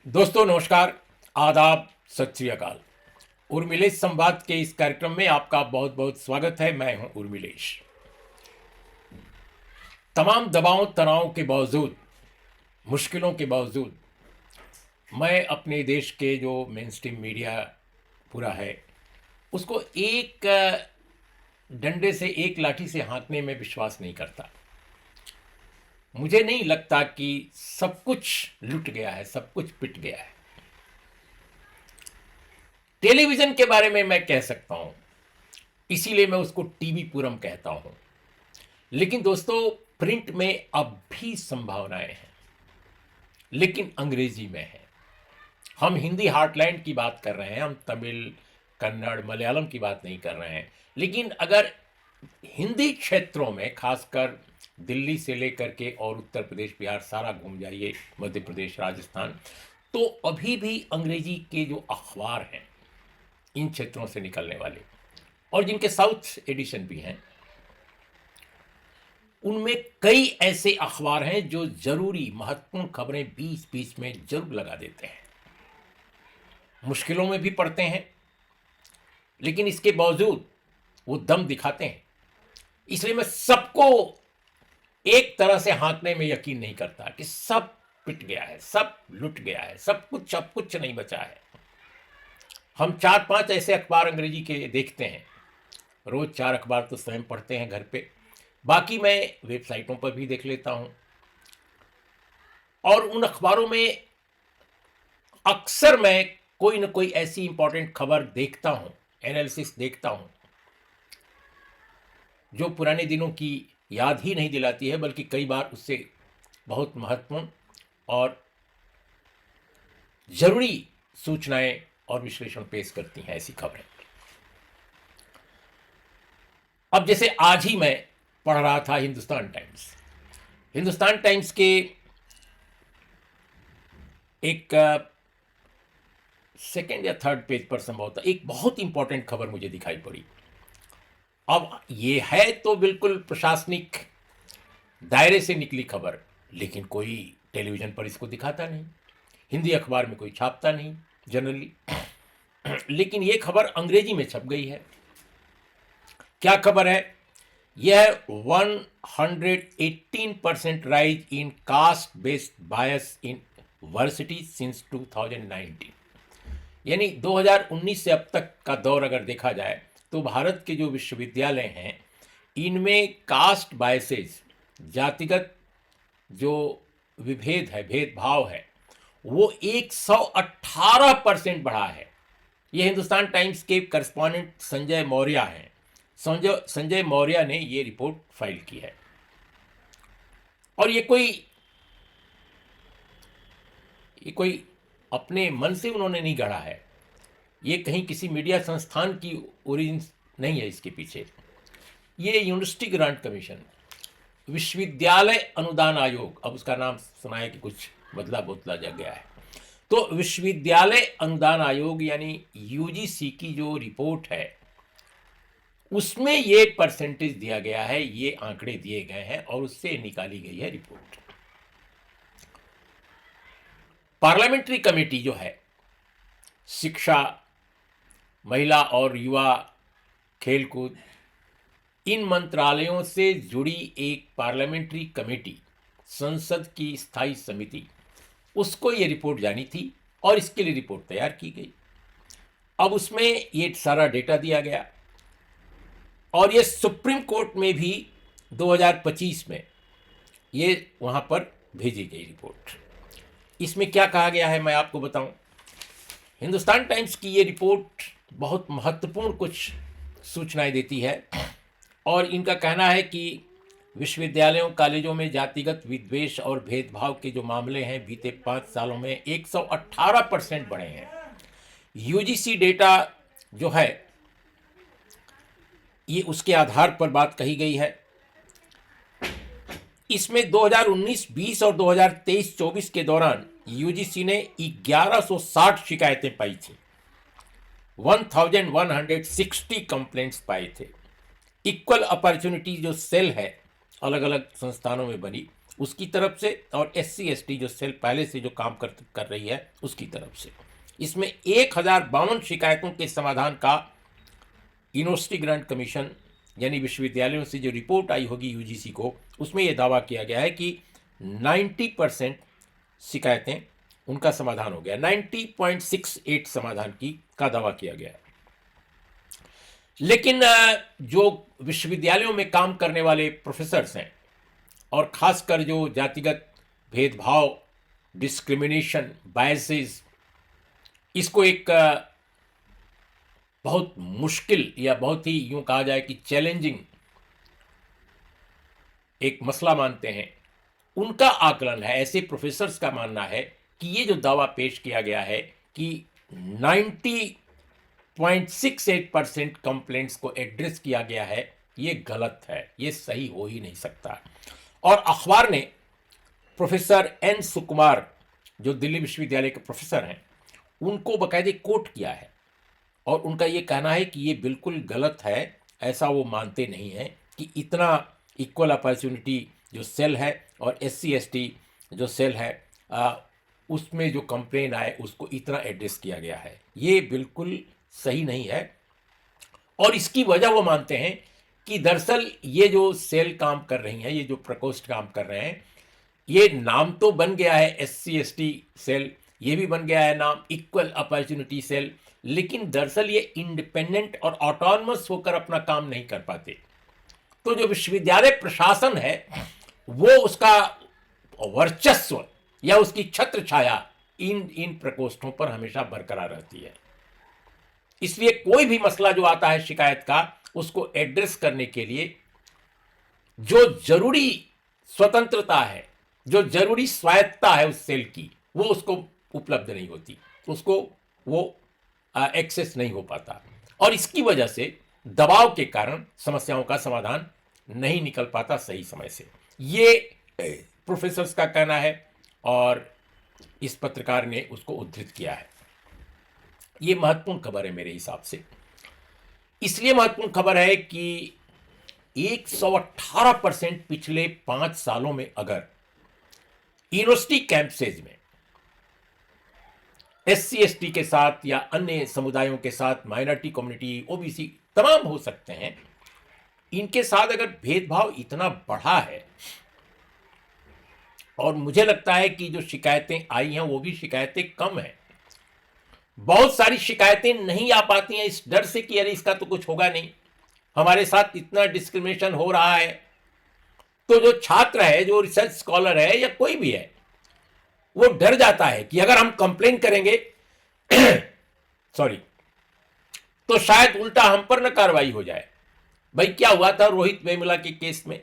दोस्तों नमस्कार, आदाब, सत श्री अकाल। उर्मिलेश संवाद के इस कार्यक्रम में आपका बहुत बहुत स्वागत है। मैं हूं उर्मिलेश। तमाम दबाव तनाव के बावजूद, मुश्किलों के बावजूद मैं अपने देश के जो मेन स्ट्रीम मीडिया पूरा है उसको एक डंडे से, एक लाठी से हाँकने में विश्वास नहीं करता। मुझे नहीं लगता कि सब कुछ लुट गया है, सब कुछ पिट गया है। टेलीविजन के बारे में मैं कह सकता हूं, इसीलिए मैं उसको टीवी पूरम कहता हूं। लेकिन दोस्तों, प्रिंट में अब भी संभावनाएं हैं, लेकिन अंग्रेजी में है। हम हिंदी हार्टलैंड की बात कर रहे हैं, हम तमिल, कन्नड़, मलयालम की बात नहीं कर रहे हैं। लेकिन अगर हिंदी क्षेत्रों में, खासकर दिल्ली से लेकर के और उत्तर प्रदेश, बिहार सारा घूम जाइए, मध्य प्रदेश, राजस्थान, तो अभी भी अंग्रेजी के जो अखबार हैं इन क्षेत्रों से निकलने वाले, और जिनके साउथ एडिशन भी हैं, उनमें कई ऐसे अखबार हैं जो जरूरी महत्वपूर्ण खबरें बीच बीच में जरूर लगा देते हैं। मुश्किलों में भी पड़ते हैं, लेकिन इसके बावजूद वो दम दिखाते हैं। इसलिए मैं सबको एक तरह से हाँकने में यकीन नहीं करता कि सब पिट गया है, सब लुट गया है, सब कुछ, अब कुछ नहीं बचा है। हम 4-5 ऐसे अखबार अंग्रेजी के देखते हैं, रोज 4 अखबार तो स्वयं पढ़ते हैं घर पे। बाकी मैं वेबसाइटों पर भी देख लेता हूं, और उन अखबारों में अक्सर मैं कोई ना कोई ऐसी इंपॉर्टेंट खबर देखता हूं, एनालिसिस देखता हूं, जो पुराने दिनों की याद ही नहीं दिलाती है, बल्कि कई बार उससे बहुत महत्वपूर्ण और जरूरी सूचनाएं और विश्लेषण पेश करती हैं ऐसी खबरें। अब जैसे आज ही मैं पढ़ रहा था हिंदुस्तान टाइम्स। हिंदुस्तान टाइम्स के एक सेकेंड या थर्ड पेज पर संभवतः एक बहुत इंपॉर्टेंट खबर मुझे दिखाई पड़ी। अब ये है तो बिल्कुल प्रशासनिक दायरे से निकली खबर, लेकिन कोई टेलीविजन पर इसको दिखाता नहीं, हिंदी अखबार में कोई छापता नहीं जनरली। लेकिन ये खबर अंग्रेजी में छप गई है। क्या खबर है? यह 118% rise in caste based bias in varsity since 2019। यानी 2019 से अब तक का दौर अगर देखा जाए तो भारत के जो विश्वविद्यालय हैं इनमें कास्ट बायसेस, जातिगत जो विभेद है, भेदभाव है, वो 118% बढ़ा है। ये हिंदुस्तान टाइम्स के करस्पॉन्डेंट संजय मौर्य हैं। संजय मौर्य ने ये रिपोर्ट फाइल की है, और ये कोई अपने मन से उन्होंने नहीं गढ़ा है। ये कहीं किसी मीडिया संस्थान की ओरिजिन नहीं है इसके पीछे। ये यूनिवर्सिटी ग्रांट कमीशन, विश्वविद्यालय अनुदान आयोग, अब उसका नाम सुना है कि कुछ बदला बोतला जा गया है, तो विश्वविद्यालय अनुदान आयोग यानी यूजीसी की जो रिपोर्ट है उसमें ये परसेंटेज दिया गया है, ये आंकड़े दिए गए हैं, और उससे निकाली गई है रिपोर्ट। पार्लियामेंट्री कमेटी जो है, शिक्षा, महिला और युवा, खेलकूद, इन मंत्रालयों से जुड़ी एक पार्लियामेंट्री कमेटी, संसद की स्थायी समिति, उसको ये रिपोर्ट जानी थी और इसके लिए रिपोर्ट तैयार की गई। अब उसमें ये सारा डेटा दिया गया, और ये सुप्रीम कोर्ट में भी 2025 में ये वहां पर भेजी गई रिपोर्ट। इसमें क्या कहा गया है मैं आपको बताऊं। हिंदुस्तान टाइम्स की ये रिपोर्ट बहुत महत्वपूर्ण कुछ सूचनाएं देती है, और इनका कहना है कि विश्वविद्यालयों, कॉलेजों में जातिगत विद्वेष और भेदभाव के जो मामले हैं बीते 5 सालों में 118% बढ़े हैं। यूजीसी डेटा जो है ये उसके आधार पर बात कही गई है। इसमें 2019-20 और 2023-24 के दौरान यूजीसी ने 1160 शिकायतें पाई थी, 1160 कंप्लेंट्स पाए थे। इक्वल अपॉर्चुनिटी जो सेल है अलग अलग संस्थानों में बनी, उसकी तरफ से और SC/ST जो सेल पहले से जो काम कर रही है उसकी तरफ से। इसमें 1052 शिकायतों के समाधान का यूनिवर्सिटी ग्रांट कमीशन यानी विश्वविद्यालयों से जो रिपोर्ट आई होगी UGC को, उसमें यह दावा किया गया है कि 90% शिकायतें उनका समाधान हो गया। 90.68 समाधान की का दावा किया गया है। लेकिन जो विश्वविद्यालयों में काम करने वाले प्रोफेसर्स हैं और खासकर जो जातिगत भेदभाव, डिस्क्रिमिनेशन, बायसेस, इसको एक बहुत मुश्किल या बहुत ही यूं कहा जाए कि चैलेंजिंग एक मसला मानते हैं, उनका आकलन है, ऐसे प्रोफेसर्स का मानना है कि ये जो दावा पेश किया गया है कि 90.68% कंप्लेंट्स को एड्रेस किया गया है, ये गलत है, ये सही हो ही नहीं सकता। और अखबार ने प्रोफेसर N सुकुमार जो दिल्ली विश्वविद्यालय के प्रोफेसर हैं, उनको बाकायदे कोट किया है और उनका ये कहना है कि ये बिल्कुल गलत है। ऐसा वो मानते नहीं हैं कि इतना इक्वल अपॉर्चुनिटी जो सेल है और SC/ST जो सेल है उसमें जो कंप्लेन आए उसको इतना एड्रेस किया गया है, ये बिल्कुल सही नहीं है। और इसकी वजह वो मानते हैं कि दरअसल ये जो सेल काम कर रही हैं, ये जो प्रकोष्ठ काम कर रहे हैं, ये नाम तो बन गया है SC/ST सेल, ये भी बन गया है नाम इक्वल अपॉर्चुनिटी सेल, लेकिन दरअसल ये इंडिपेंडेंट और ऑटोनमस होकर अपना काम नहीं कर पाते। तो जो विश्वविद्यालय प्रशासन है वो उसका वर्चस्व या उसकी छत्र छाया इन प्रकोष्ठों पर हमेशा बरकरार रहती है। इसलिए कोई भी मसला जो आता है शिकायत का, उसको एड्रेस करने के लिए जो जरूरी स्वतंत्रता है, जो जरूरी स्वायत्तता है उस सेल की, वो उसको उपलब्ध नहीं होती, उसको वो एक्सेस नहीं हो पाता और इसकी वजह से दबाव के कारण समस्याओं का समाधान नहीं निकल पाता सही समय से। ये प्रोफेसर्स का कहना है और इस पत्रकार ने उसको उद्धृत किया है। ये महत्वपूर्ण खबर है मेरे हिसाब से। इसलिए महत्वपूर्ण खबर है कि 118% पिछले 5 सालों में अगर यूनिवर्सिटी कैंपसेज में SC/ST के साथ या अन्य समुदायों के साथ, माइनॉरिटी कम्युनिटी, OBC तमाम हो सकते हैं, इनके साथ अगर भेदभाव इतना बढ़ा है और मुझे लगता है कि जो शिकायतें आई हैं वो भी शिकायतें कम हैं। बहुत सारी शिकायतें नहीं आ पाती हैं इस डर से कि अरे इसका तो कुछ होगा नहीं, हमारे साथ इतना डिस्क्रिमिनेशन हो रहा है। तो जो छात्र है, जो रिसर्च स्कॉलर है या कोई भी है, वो डर जाता है कि अगर हम कंप्लेन करेंगे सॉरी, तो शायद उल्टा हम पर न कार्रवाई हो जाए। भाई क्या हुआ था रोहित वेमुला के केस में,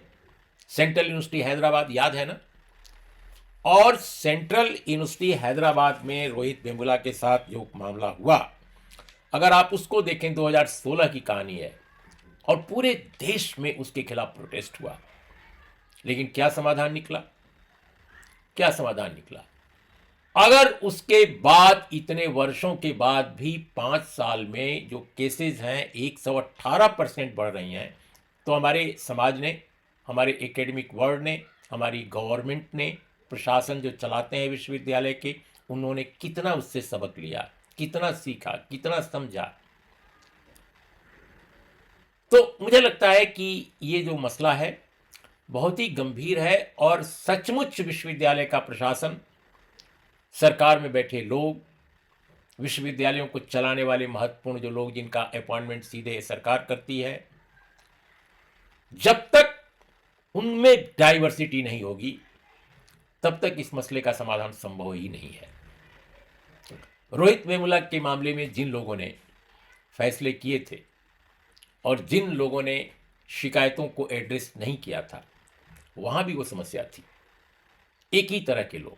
सेंट्रल यूनिवर्सिटी हैदराबाद, याद है ना? और सेंट्रल यूनिवर्सिटी हैदराबाद में रोहित वेमुला के साथ जो मामला हुआ, अगर आप उसको देखें, 2016 की कहानी है और पूरे देश में उसके खिलाफ प्रोटेस्ट हुआ, लेकिन क्या समाधान निकला? क्या समाधान निकला? अगर उसके बाद इतने वर्षों के बाद भी 5 साल में जो केसेस हैं 118% बढ़ रही हैं, तो हमारे समाज ने, हमारे एकेडमिक वर्ल्ड ने, हमारी गवर्नमेंट ने, प्रशासन जो चलाते हैं विश्वविद्यालय के, उन्होंने कितना उससे सबक लिया, कितना सीखा, कितना समझा। तो मुझे लगता है कि ये जो मसला है बहुत ही गंभीर है और सचमुच विश्वविद्यालय का प्रशासन, सरकार में बैठे लोग, विश्वविद्यालयों को चलाने वाले महत्वपूर्ण जो लोग जिनका अपॉइंटमेंट सीधे सरकार करती है, जब तक उनमें डाइवर्सिटी नहीं होगी तब तक इस मसले का समाधान संभव ही नहीं है। रोहित वेमुला के मामले में जिन लोगों ने फैसले किए थे और जिन लोगों ने शिकायतों को एड्रेस नहीं किया था, वहां भी वो समस्या थी, एक ही तरह के लोग,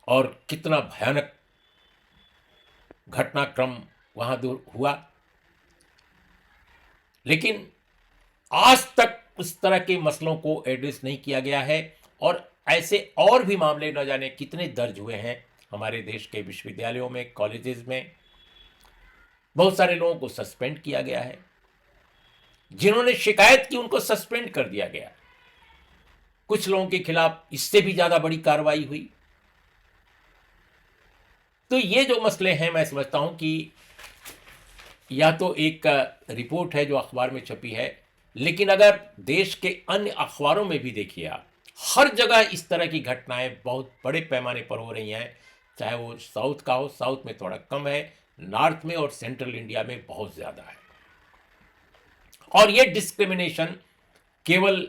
और कितना भयानक घटनाक्रम वहां दूर हुआ। लेकिन आज तक उस तरह के मसलों को एड्रेस नहीं किया गया है और ऐसे और भी मामले न जाने कितने दर्ज हुए हैं हमारे देश के विश्वविद्यालयों में, कॉलेजेस में। बहुत सारे लोगों को सस्पेंड किया गया है, जिन्होंने शिकायत की उनको सस्पेंड कर दिया गया। कुछ लोगों के खिलाफ इससे भी ज़्यादा बड़ी कार्रवाई हुई। तो ये जो मसले हैं, मैं समझता हूं कि या तो एक रिपोर्ट है जो अखबार में छपी है, लेकिन अगर देश के अन्य अखबारों में भी देखिए आप, हर जगह इस तरह की घटनाएं बहुत बड़े पैमाने पर हो रही हैं। चाहे वो साउथ का हो, साउथ में थोड़ा कम है, नॉर्थ में और सेंट्रल इंडिया में बहुत ज़्यादा है। और ये डिस्क्रिमिनेशन केवल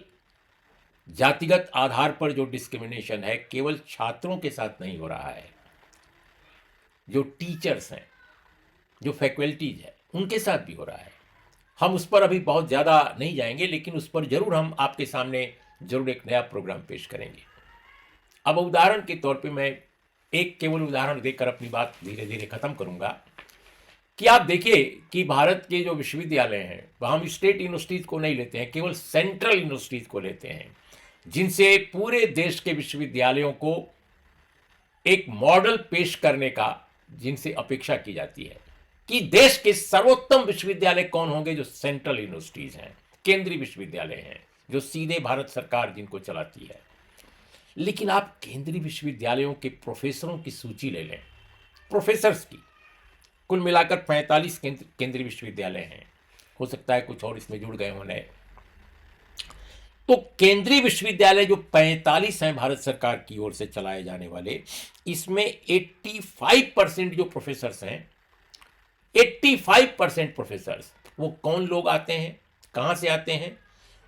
जातिगत आधार पर जो डिस्क्रिमिनेशन है, केवल छात्रों के साथ नहीं हो रहा है, जो टीचर्स हैं, जो फैकल्टीज है, उनके साथ भी हो रहा है। हम उस पर अभी बहुत ज़्यादा नहीं जाएंगे, लेकिन उस पर जरूर हम आपके सामने जरूर एक नया प्रोग्राम पेश करेंगे। अब उदाहरण के तौर पे मैं एक केवल उदाहरण देकर अपनी बात धीरे धीरे खत्म करूंगा कि आप देखिए कि भारत के जो विश्वविद्यालय हैं, वहाँ हम स्टेट यूनिवर्सिटीज़ को नहीं लेते हैं, केवल सेंट्रल यूनिवर्सिटीज़ को लेते हैं, जिनसे पूरे देश के विश्वविद्यालयों को एक मॉडल पेश करने का जिनसे अपेक्षा की जाती है कि देश के सर्वोत्तम विश्वविद्यालय कौन होंगे, जो सेंट्रल यूनिवर्सिटीज़ हैं, केंद्रीय विश्वविद्यालय हैं, जो सीधे भारत सरकार जिनको चलाती है। लेकिन आप केंद्रीय विश्वविद्यालयों के प्रोफेसरों की सूची ले लें, प्रोफेसर्स की, कुल मिलाकर 45 केंद्रीय विश्वविद्यालय हैं, हो सकता है कुछ और इसमें जुड़ गए हों नए। तो केंद्रीय विश्वविद्यालय जो 45 हैं भारत सरकार की ओर से चलाए जाने वाले, इसमें 85% जो प्रोफेसर्स हैं, 85% प्रोफेसर्स, वो कौन लोग आते हैं, कहाँ से आते हैं?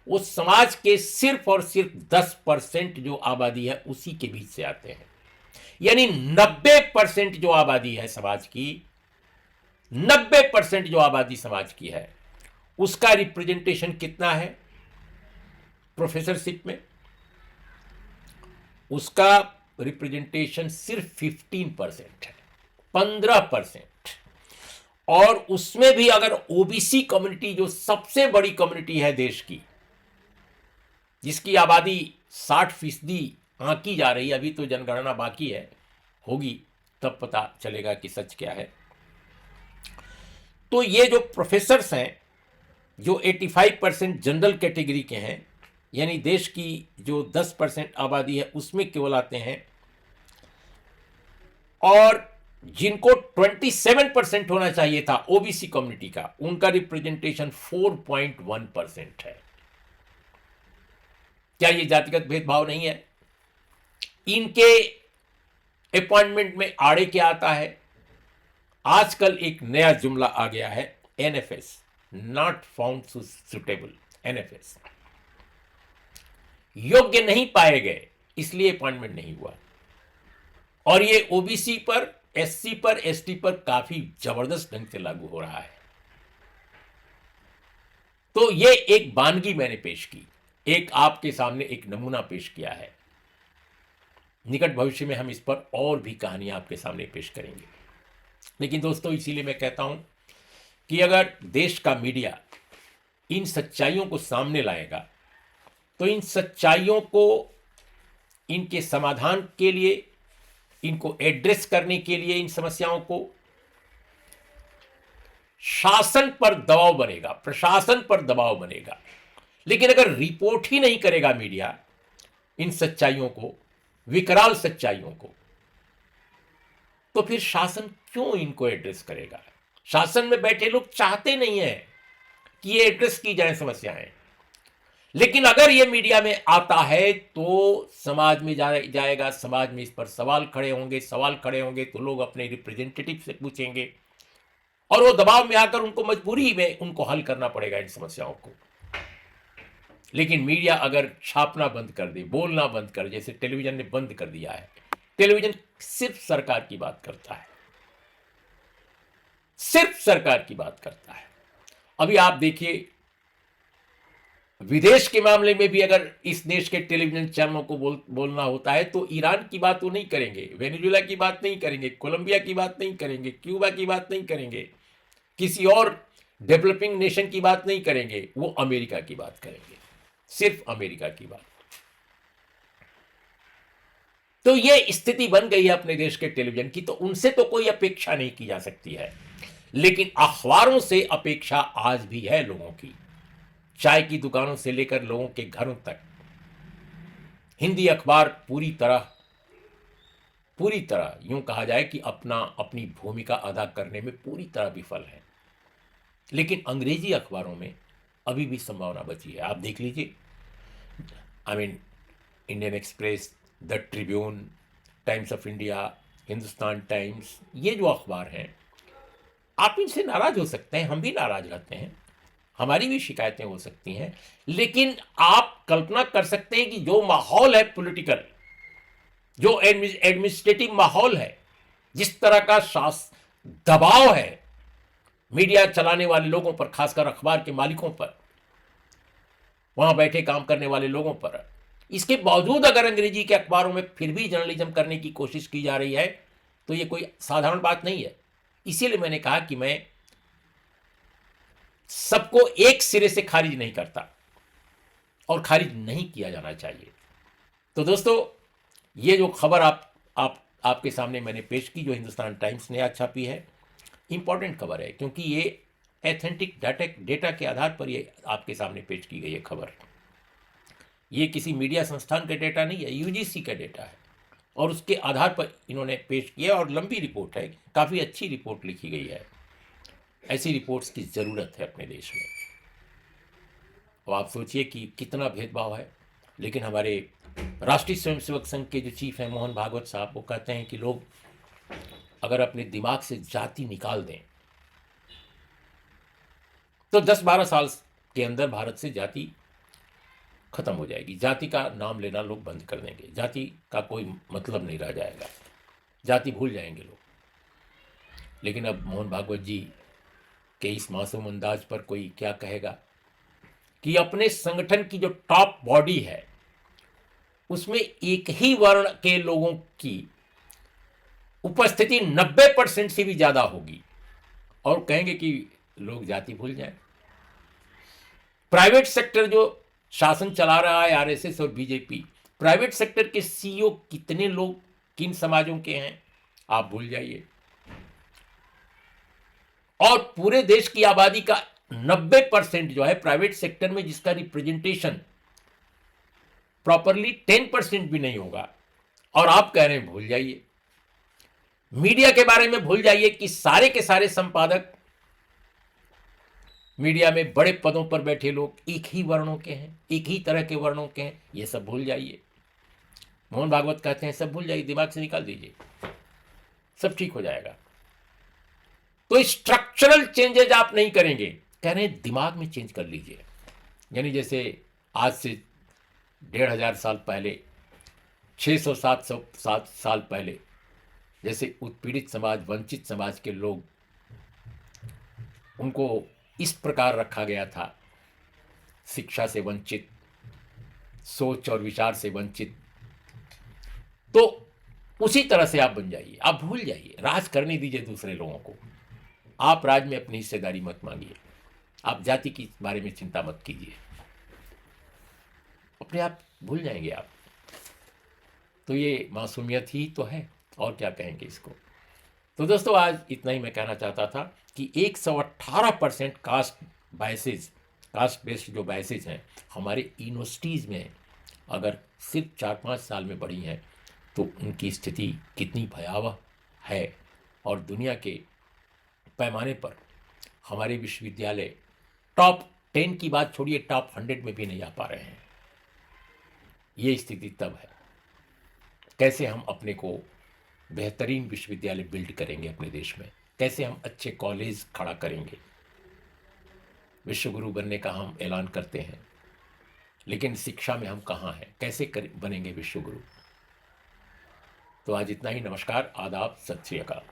वो समाज के सिर्फ और सिर्फ 10% जो आबादी है उसी के बीच से आते हैं। यानी 90% जो आबादी है समाज की, 90% जो आबादी समाज की है, उसका रिप्रेजेंटेशन कितना है प्रोफेसरशिप में? उसका रिप्रेजेंटेशन सिर्फ 15% है, 15%। और उसमें भी अगर ओबीसी कम्युनिटी, जो सबसे बड़ी कम्युनिटी है देश की, जिसकी आबादी 60% आंकी जा रही है, अभी तो जनगणना बाकी है, होगी तब पता चलेगा कि सच क्या है। तो ये जो प्रोफेसर्स हैं, जो 85% जनरल कैटेगरी के हैं, यानी देश की जो 10% आबादी है उसमें केवल आते हैं, और जिनको 27% होना चाहिए था ओबीसी कम्युनिटी का, उनका रिप्रेजेंटेशन 4.1% है। क्या ये जातिगत भेदभाव नहीं है? इनके अपॉइंटमेंट में आड़े क्या आता है? आजकल एक नया जुमला आ गया है, NFS, not found suitable. NFS, योग्य नहीं पाए गए, इसलिए अपॉइंटमेंट नहीं हुआ। और ये ओबीसी पर, एससी पर, एसटी पर काफी जबरदस्त ढंग से लागू हो रहा है। तो ये एक वानगी मैंने पेश की, एक आपके सामने एक नमूना पेश किया है। निकट भविष्य में हम इस पर और भी कहानियां आपके सामने पेश करेंगे। लेकिन दोस्तों, इसीलिए मैं कहता हूं कि अगर देश का मीडिया इन सच्चाइयों को सामने लाएगा, तो इन सच्चाइयों को, इनके समाधान के लिए, इनको एड्रेस करने के लिए, इन समस्याओं को, शासन पर दबाव बनेगा, प्रशासन पर दबाव बनेगा। लेकिन अगर रिपोर्ट ही नहीं करेगा मीडिया इन सच्चाइयों को, विकराल सच्चाइयों को, तो फिर शासन क्यों इनको एड्रेस करेगा? शासन में बैठे लोग चाहते नहीं है कि ये एड्रेस की जाए समस्याएं। लेकिन अगर ये मीडिया में आता है तो समाज में जाएगा, समाज में इस पर सवाल खड़े होंगे तो लोग अपने रिप्रेजेंटेटिव से पूछेंगे, और वो दबाव में आकर उनको मजबूरी में उनको हल करना पड़ेगा इन समस्याओं को। लेकिन मीडिया अगर छापना बंद कर दे, बोलना बंद कर, जैसे टेलीविजन ने बंद कर दिया है, टेलीविजन सिर्फ सरकार की बात करता है, सिर्फ सरकार की बात करता है। अभी आप देखिए, विदेश के मामले में भी अगर इस देश के टेलीविजन चैनलों को बोलना होता है तो ईरान की बात वो नहीं करेंगे, वेनेजुएला की बात नहीं करेंगे, कोलंबिया की बात नहीं करेंगे, क्यूबा की बात नहीं करेंगे, किसी और डेवलपिंग नेशन की बात नहीं करेंगे, वो अमेरिका की बात करेंगे, सिर्फ अमेरिका की बात। तो ये स्थिति बन गई है अपने देश के टेलीविजन की, तो उनसे तो कोई अपेक्षा नहीं की जा सकती है। लेकिन अखबारों से अपेक्षा आज भी है लोगों की, चाय की दुकानों से लेकर लोगों के घरों तक। हिंदी अखबार पूरी तरह यूं कहा जाए कि अपनी भूमिका अदा करने में पूरी तरह विफल है। लेकिन अंग्रेजी अखबारों में अभी भी संभावना बची है। आप देख लीजिए, I mean Indian express, the Tribune, times of India, Hindustan times, ये जो अखबार हैं, आप इनसे नाराज हो सकते हैं, हम भी नाराज रहते हैं, हमारी भी शिकायतें हो सकती हैं, लेकिन आप कल्पना कर सकते हैं कि जो माहौल है पॉलिटिकल, जो एडमिनिस्ट्रेटिव माहौल है, जिस तरह का दबाव है मीडिया चलाने वाले लोगों पर, खासकर अखबार के मालिकों पर, वहां बैठे काम करने वाले लोगों पर, इसके बावजूद अगर अंग्रेजी के अखबारों में फिर भी जर्नलिज्म करने की कोशिश की जा रही है तो ये कोई साधारण बात नहीं है। इसीलिए मैंने कहा कि मैं सबको एक सिरे से खारिज नहीं करता और खारिज नहीं किया जाना चाहिए। तो दोस्तों, ये जो खबर आपके सामने मैंने पेश की, जो हिंदुस्तान टाइम्स ने आज छापी है, इंपॉर्टेंट खबर है, क्योंकि ये एथेंटिक डेटा के आधार पर ये आपके सामने पेश की गई है खबर। ये किसी मीडिया संस्थान का डेटा नहीं है, यूजीसी का डेटा है, और उसके आधार पर इन्होंने पेश किया, और लंबी रिपोर्ट है, काफ़ी अच्छी रिपोर्ट लिखी गई है। ऐसी रिपोर्ट्स की ज़रूरत है अपने देश में। अब आप सोचिए कि कितना भेदभाव है, लेकिन हमारे राष्ट्रीय स्वयंसेवक संघ के जो चीफ हैं मोहन भागवत साहब, वो कहते हैं कि लोग अगर अपने दिमाग से जाति निकाल दें तो 10-12 साल के अंदर भारत से जाति खत्म हो जाएगी। जाति का नाम लेना लोग बंद कर देंगे, जाति का कोई मतलब नहीं रह जाएगा, जाति भूल जाएंगे लोग। लेकिन अब मोहन भागवत जी के इस मासूम अंदाज पर कोई क्या कहेगा कि अपने संगठन की जो टॉप बॉडी है उसमें एक ही वर्ण के लोगों की उपस्थिति 90% से भी ज्यादा होगी, और कहेंगे कि लोग जाति भूल जाएं। प्राइवेट सेक्टर जो शासन चला रहा है, आरएसएस और बीजेपी, प्राइवेट सेक्टर के सीईओ कितने लोग किन समाजों के हैं आप भूल जाइए, और पूरे देश की आबादी का 90% जो है प्राइवेट सेक्टर में, जिसका रिप्रेजेंटेशन प्रॉपरली 10% भी नहीं होगा, और आप कह रहे हैं भूल जाइए। मीडिया के बारे में भूल जाइए कि सारे के सारे संपादक, मीडिया में बड़े पदों पर बैठे लोग एक ही वर्णों के हैं, एक ही तरह के वर्णों के हैं, ये सब भूल जाइए। मोहन भागवत कहते हैं सब भूल जाइए, दिमाग से निकाल दीजिए, सब ठीक हो जाएगा। तो स्ट्रक्चरल चेंजेज आप नहीं करेंगे, कह रहे हैं दिमाग में चेंज कर लीजिए। यानी जैसे आज से 1500 साल पहले, 600-700 साल पहले, जैसे उत्पीड़ित समाज, वंचित समाज के लोग, उनको इस प्रकार रखा गया था, शिक्षा से वंचित, सोच और विचार से वंचित, तो उसी तरह से आप बन जाइए। आप भूल जाइए, राज करने दीजिए दूसरे लोगों को, आप राज में अपनी हिस्सेदारी मत मांगिए, आप जाति के बारे में चिंता मत कीजिए, अपने आप भूल जाएंगे आप। तो ये मासूमियत ही तो है, और क्या कहेंगे इसको। तो दोस्तों, आज इतना ही मैं कहना चाहता था कि 118% कास्ट बेस्ड जो बायसेज हैं हमारे यूनिवर्सिटीज़ में, अगर सिर्फ 4-5 साल में बढ़ी हैं तो उनकी स्थिति कितनी भयावह है, और दुनिया के पैमाने पर हमारे विश्वविद्यालय टॉप 10 की बात छोड़िए, टॉप 100 में भी नहीं आ पा रहे हैं। ये स्थिति तब है, कैसे हम अपने को बेहतरीन विश्वविद्यालय बिल्ड करेंगे अपने देश में, कैसे हम अच्छे कॉलेज खड़ा करेंगे। विश्वगुरु बनने का हम ऐलान करते हैं, लेकिन शिक्षा में हम कहाँ हैं, कैसे बनेंगे विश्वगुरु। तो आज इतना ही। नमस्कार, आदाब, सत श्री अकाल।